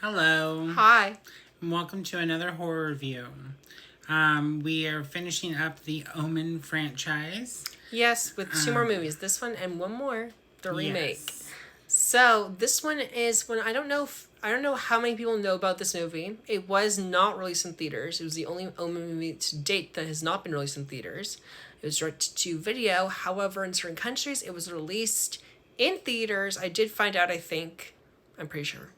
Hello. Hi. And welcome to another horror review. We are finishing up the Omen franchise. Yes, with two more movies. This one and one more, the remake. Yes. So this one is when I don't know how many people know about this movie. It was not released in theaters. It was the only Omen movie to date that has not been released in theaters. It was direct to video. However, in certain countries, it was released in theaters. I did find out. I'm pretty sure.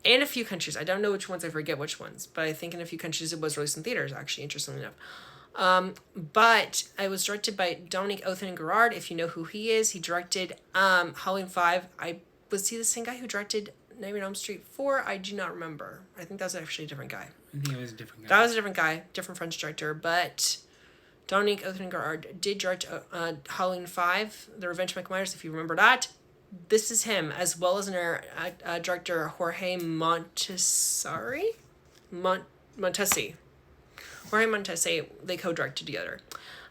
In a few countries, I don't know which ones. I forget which ones, but I think in a few countries it was released in theaters. Actually, interestingly enough. But it was directed by Dominic Othman-Garrard. If you know who he is, he directed Halloween 5. Was he the same guy who directed Nightmare on Elm Street 4? I do not remember. I think that was actually a different guy. I think it was a different guy. That was a different guy, different French director. But Dominic Othman-Garrard did direct Halloween 5, The Revenge of Michael Myers, if you remember that. This is him, as well as director Jorge Montesi. Jorge Montesi, they co-directed together.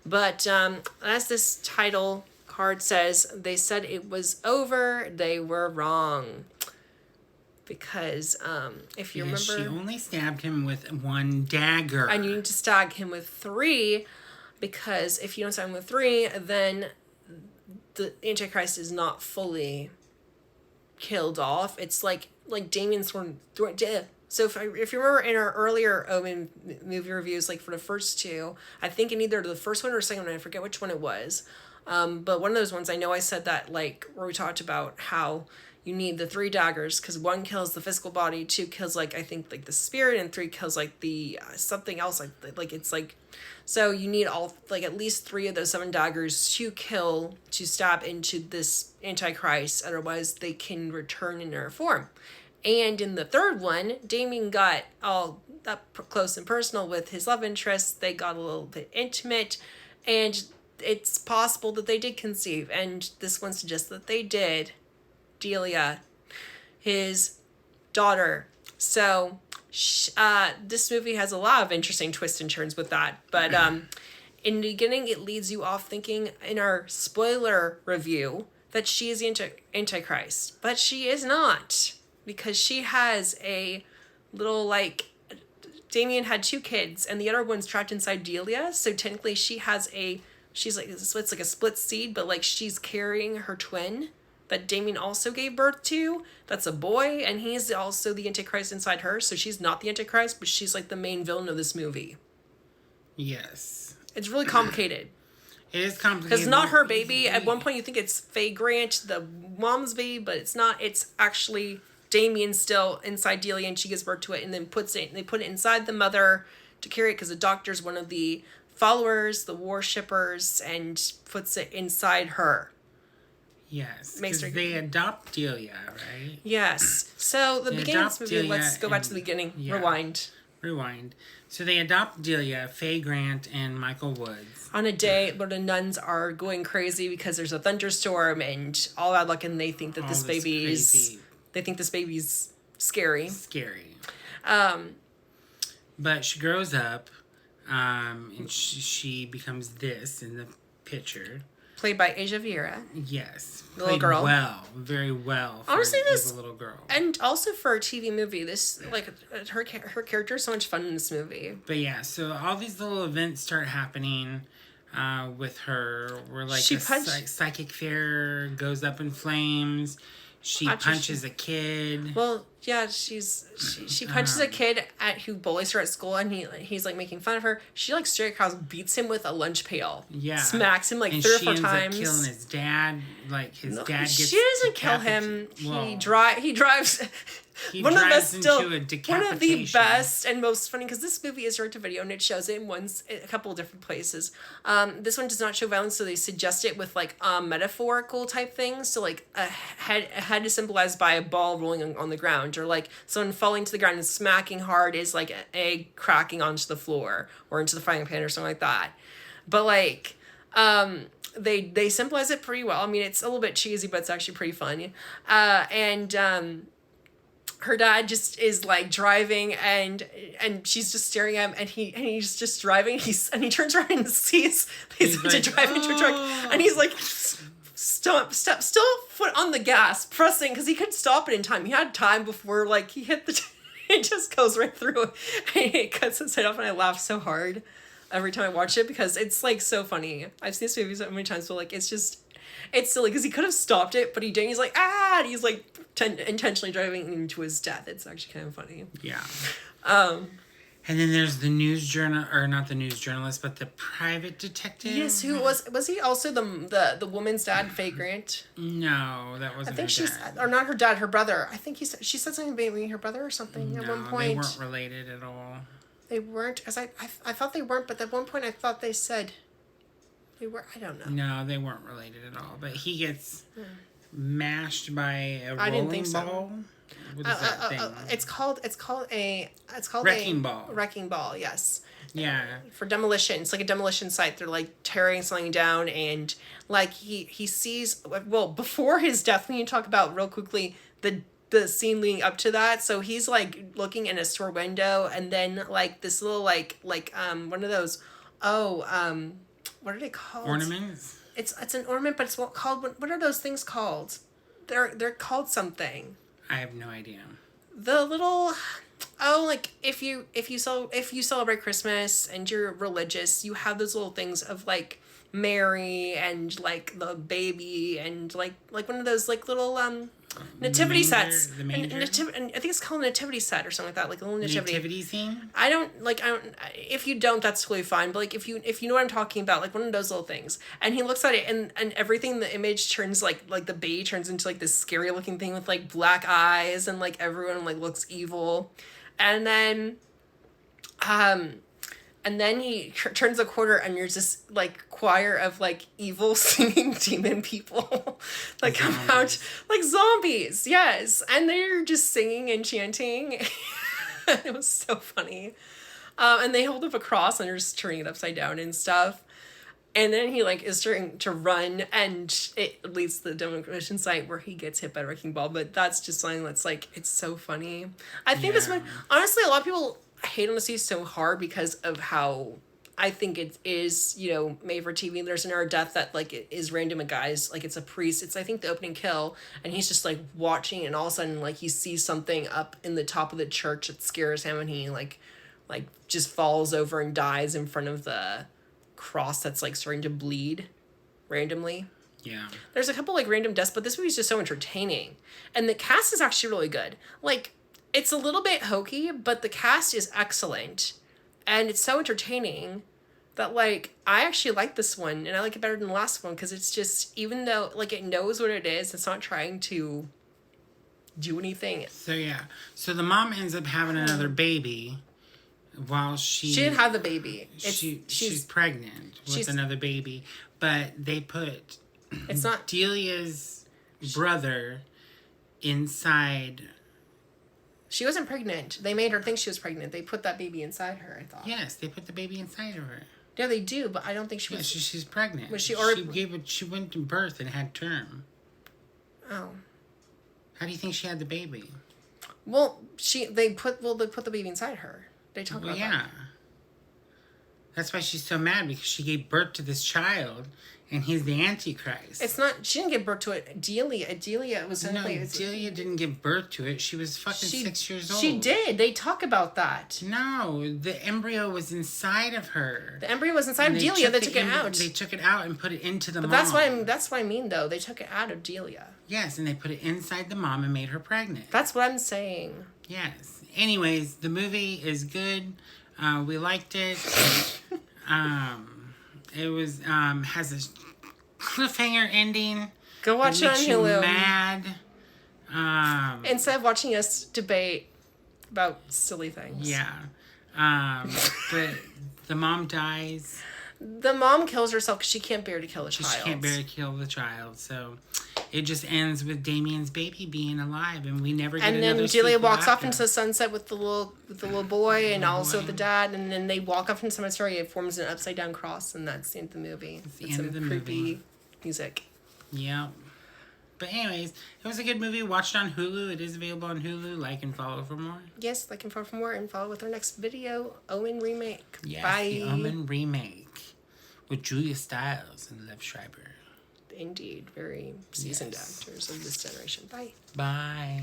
But as this title card says, they said it was over. They were wrong. Because if you remember... She only stabbed him with one dagger. And you need to stab him with 3. Because if you don't stab him with 3, then the Antichrist is not fully killed off. It's like Damien Thorn. So if you remember in our earlier Omen movie reviews, like for the first 2, I think in either the first one or second one, I forget which one it was. But one of those ones, I know I said that, like, where we talked about how you need the 3 daggers because 1 kills the physical body, 2 kills, like, I think, like, the spirit, and 3 kills, like, the something else, like it's like... So you need all, like, at least 3 of those 7 daggers to stab into this Antichrist, otherwise they can return in their form. And in the third one, Damien got all up close and personal with his love interest. They got a little bit intimate, and it's possible that they did conceive, and this one suggests that they did. Delia, his daughter. So this movie has a lot of interesting twists and turns with that. But in the beginning, it leads you off thinking, in our spoiler review, that she is the Antichrist. But she is not. Because she has a little, like... Damien had 2 kids, and the other one's trapped inside Delia. So technically she has she's like... It's like a split seed, but, like, she's carrying her twin that Damien also gave birth to. That's a boy, and he's also the Antichrist inside her. So she's not the Antichrist, but she's, like, the main villain of this movie. Yes. It's really complicated. It is complicated. Because it's not her baby. At one point you think it's Faye Grant, the mom's baby, but it's not. It's actually Damien still inside Delia, and she gives birth to it, and then they put it inside the mother to carry it, because the doctor's one of the followers, the worshippers, and puts it inside her. Yes, because they adopt Delia, right? Yes. So the beginning of this movie, let's go back to the beginning. Yeah. Rewind. So they adopt Delia, Faye Grant, and Michael Woods. On a day where the nuns are going crazy because there's a thunderstorm and all bad luck, and they think that this baby's scary. But she grows up, and she becomes this in the picture. Played by Asia Vieira. Yes. The little girl. Very well. Honestly, this little girl. And also for a TV movie, this, like, her character is so much fun in this movie. But yeah, so all these little events start happening with her. Where, like, psychic fair goes up in flames. She punches a kid. Well, yeah, she punches a kid who bullies her at school, and he's like making fun of her. She, like, straight across beats him with a lunch pail. Yeah, smacks him like 3 or 4 times. And she ends up killing his dad. Like, his dad gets. She doesn't kill him. Well, he drives. He drives into a decapitation. One of the best and most funny, because this movie is direct to video and it shows it in a couple of different places. This one does not show violence, so they suggest it with, like, metaphorical type things. So, like, a head is symbolized by a ball rolling on the ground, or, like, someone falling to the ground and smacking hard is like an egg cracking onto the floor or into the frying pan or something like that. But, like, they symbolize it pretty well. I mean, it's a little bit cheesy, but it's actually pretty funny. Her dad just is, like, driving, and she's just staring at him, and he's just driving, and he turns around and sees he's like, to drive into a truck, and he's like still foot on the gas, pressing, because he couldn't stop it in time. He had time before, like, he hit the... It just goes right through. And it cuts his head off, and I laugh so hard every time I watch it, because it's, like, so funny. I've seen this movie so many times, but, like, it's silly, because he could have stopped it, but he didn't. He's like, ah! And he's, like, intentionally driving into his death. It's actually kind of funny. Yeah. And then there's the not the news journalist, but the private detective. Yes, who was he also the woman's dad, Faye Grant? No, that wasn't. I think or not her dad, her brother. I think she said something about being her brother or something at one point. They weren't related at all. They weren't, as I thought they weren't, but at one point I thought they said they were. I don't know. No, they weren't related at all. But he gets mashed by a I didn't think ball. So. What is that thing? It's called wrecking ball. Wrecking ball, yes. Yeah. For demolition. It's like a demolition site. They're like tearing something down, and like he sees, well, before his death, when you talk about real quickly the scene leading up to that, so he's like looking in a store window, and then like this little like one of those what are they called? Ornaments? It's an ornament, but it's called, what are those things called? They're called something. I have no idea. The little, like if you celebrate Christmas and you're religious, you have those little things of like Mary and like the baby and like one of those like little nativity sets. The manger. And I think it's called a nativity set or something like that, like a little nativity scene. I don't. If you don't, that's totally fine. But like if you know what I'm talking about, like one of those little things. And he looks at it, and everything, the image turns like the baby turns into like this scary looking thing with like black eyes, and like everyone like looks evil, and then he turns a quarter, and there's this like choir of like evil singing demon people that come out like zombies. Yes, and they're just singing and chanting. It was so funny. And they hold up a cross and they're just turning it upside down and stuff. And then he like is starting to run, and it leads to the demolition site where he gets hit by a wrecking ball. But that's just something that's like, it's so funny. I think this one, honestly, a lot of people hate on the sea so hard because of how I think it is, made for TV. There's an hour death that like it is random, a guy's like, it's a priest. It's I think the opening kill, and he's just like watching, and all of a sudden like he sees something up in the top of the church that scares him, and he like just falls over and dies in front of the cross that's like starting to bleed randomly. Yeah. There's a couple like random deaths, but this movie's just so entertaining, and the cast is actually really good. Like, it's a little bit hokey, but the cast is excellent. And it's so entertaining that, like, I actually like this one. And I like it better than the last one, because it's just, even though, like, it knows what it is, it's not trying to do anything. So, yeah. So, the mom ends up having another baby while she didn't have the baby. She's pregnant with another baby. But they put it's not Delia's brother inside. She wasn't pregnant. They made her think she was pregnant. They put that baby inside her, I thought. Yes, they put the baby inside of her. Yeah, they do, but I don't think she was... she's pregnant. Was she she went to birth and had term. Oh. How do you think she had the baby? Well, they put the baby inside her. They talk about that. That's why she's so mad, because she gave birth to this child, and he's the Antichrist. It's not... She didn't give birth to it. Delia was... Delia didn't give birth to it. She was fucking 6 years old. She did. They talk about that. No, the embryo was inside of her. The embryo was inside of Delia. They took it out. They took it out and put it into the mom. That's what I mean, though. They took it out of Delia. Yes, and they put it inside the mom and made her pregnant. That's what I'm saying. Yes. Anyways, the movie is good. We liked it. It was has a cliffhanger ending. Go watch it on Hulu. Mad. Instead of watching us debate about silly things. Yeah. But the mom dies. The mom kills herself because she can't bear to kill a child. She can't bear to kill the child, so it just ends with Damien's baby being alive, and we never get another. And then Delia walks off into the sunset with the little boy, and also with the dad, and then they walk off into the cemetery. It forms an upside down cross, and that's the end of the movie. It's the end of the movie. Music. Yeah. But anyways, it was a good movie. Watch it on Hulu. It is available on Hulu. Like and follow for more. Yes, like and follow for more, and follow with our next video, Omen remake. Yes, Bye. the Omen remake with Julia Stiles and Liv Schreiber. Indeed. Very seasoned actors of this generation. Bye. Bye.